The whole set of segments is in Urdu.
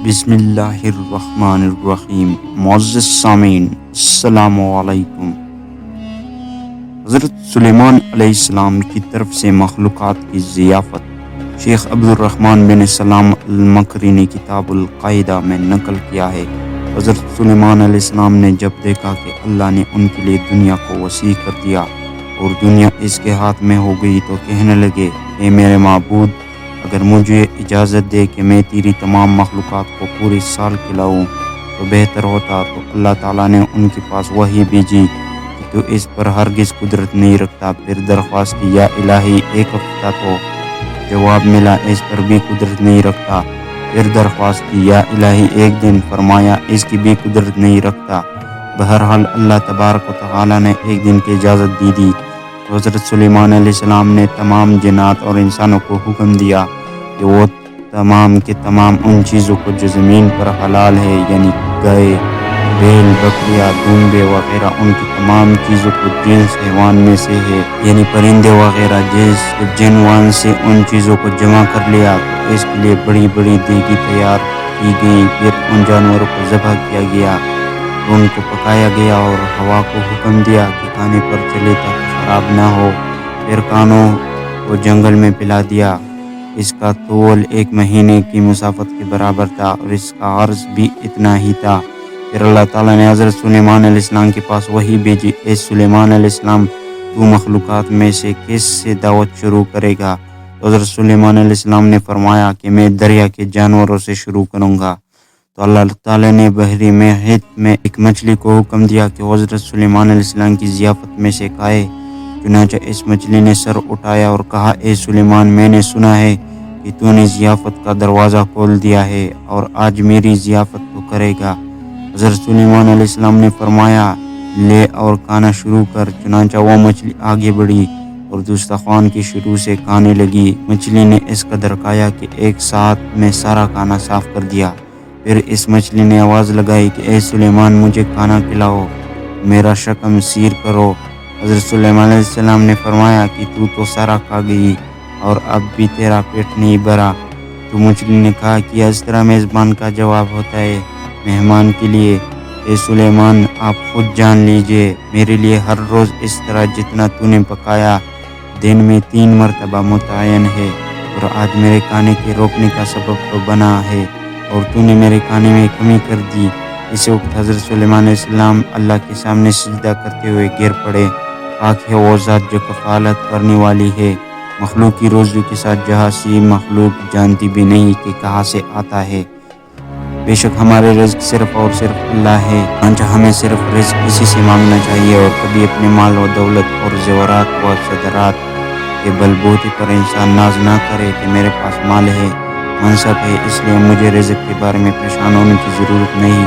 بسم اللہ الرحمن الرحیم۔ معزز سامعین، السلام علیکم۔ حضرت سلیمان علیہ السلام کی طرف سے مخلوقات کی ضیافت شیخ عبد الرحمن بن سلام المکری نے کتاب القاعدہ میں نقل کیا ہے۔ حضرت سلیمان علیہ السلام نے جب دیکھا کہ اللہ نے ان کے لیے دنیا کو وسیع کر دیا اور دنیا اس کے ہاتھ میں ہو گئی تو کہنے لگے، اے میرے معبود، اگر مجھے اجازت دے کہ میں تیری تمام مخلوقات کو پورے سال کھلاؤں تو بہتر ہوتا۔ تو اللہ تعالیٰ نے ان کے پاس وحی بھیجی کہ تو اس پر ہرگز قدرت نہیں رکھتا۔ پھر درخواست کی، یا الہی، ایک ہفتہ تو جواب ملا، اس پر بھی قدرت نہیں رکھتا۔ پھر درخواست کی، یا الہی، ایک دن، فرمایا اس کی بھی قدرت نہیں رکھتا۔ بہرحال اللہ تبارک و تعالیٰ نے ایک دن کی اجازت دی تو حضرت سلیمان علیہ السلام نے تمام جنات اور انسانوں کو حکم دیا کہ وہ تمام کے تمام ان چیزوں کو جو زمین پر حلال ہے، یعنی گائے، بیل، بکریاں، دمبے وغیرہ، ان کی تمام چیزوں کو جنس حیوان میں سے ہے، یعنی پرندے وغیرہ، جنوان سے ان چیزوں کو جمع کر لیا۔ تو اس کے لیے بڑی بڑی دیگی تیار کی گئی۔ پھر ان جانوروں کو ذبح کیا گیا، ان کو پکایا گیا اور ہوا کو حکم دیا کہ کھانے پر چلے تاکہ خراب نہ ہو۔ پھر کانوں کو جنگل میں پلا دیا۔ اس کا طول 1 مہینے کی مسافت کے برابر تھا اور اس کا عرض بھی اتنا ہی تھا۔ پھر اللہ تعالیٰ نے حضرت سلیمان علیہ السلام کے پاس وحی بھیجی، اے سلیمان علیہ السلام، تو مخلوقات میں سے کس سے دعوت شروع کرے گا؟ تو حضرت سلیمان علیہ السلام نے فرمایا کہ میں دریا کے جانوروں سے شروع کروں گا۔ تو اللہ تعالیٰ نے بحری محیط میں ایک مچھلی کو حکم دیا کہ حضرت سلیمان علیہ السلام کی ضیافت میں سے کھائے۔ چنانچہ اس مچھلی نے سر اٹھایا اور کہا، اے سلیمان، میں نے سنا ہے کہ تو نے ضیافت کا دروازہ کھول دیا ہے اور آج میری ضیافت تو کرے گا۔ حضرت سلیمان علیہ السلام نے فرمایا، لے اور کھانا شروع کر۔ چنانچہ وہ مچھلی آگے بڑھی اور دسترخوان کی شروع سے کھانے لگی۔ مچھلی نے اس قدر کھایا کہ ایک ساتھ میں سارا کھانا صاف کر دیا۔ پھر اس مچھلی نے آواز لگائی کہ اے سلیمان، مجھے کھانا کھلاؤ، میرا شکم سیر کرو۔ حضرت سلیمان علیہ السلام نے فرمایا کہ تو سارا کھا گئی اور اب بھی تیرا پیٹ نہیں بھرا۔ تو مچھلی نے کہا کہ اس طرح میزبان کا جواب ہوتا ہے مہمان کے لیے۔ اے سلیمان، آپ خود جان لیجئے، میرے لیے ہر روز اس طرح جتنا تو نے پکایا دن میں 3 مرتبہ متعین ہے، اور آج میرے کھانے کے روکنے کا سبب تو بنا ہے اور تو نے میرے کھانے میں کمی کر دی۔ اس وقت حضرت سلیمان علیہ السلام اللہ کے سامنے سجدہ کرتے ہوئے گر پڑے۔ پاک ہے وہ ذات جو کفالت کرنے والی ہے، مخلوق کی روزی کے ساتھ جہاں سی مخلوق جانتی بھی نہیں کہ کہاں سے آتا ہے۔ بے شک ہمارے رزق صرف اور صرف اللہ ہے، چنانچہ ہمیں صرف رزق اسی سے مانگنا چاہیے، اور کبھی اپنے مال و دولت اور زیورات و صدرات کے بلبوتے پر انسان ناز نہ کرے کہ میرے پاس مال ہے، منصب ہے، اس لیے مجھے رزق کے بارے میں پریشان ہونے کی ضرورت نہیں،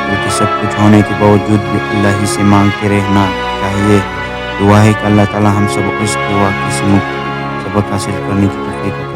بلکہ سب کچھ ہونے کے باوجود بھی اللہ ہی سے مانگتے رہنا چاہیے۔ دعا ہے کہ اللہ تعالیٰ ہم سب کو اس کے واقعے سے سبق حاصل کرنے کی توفیق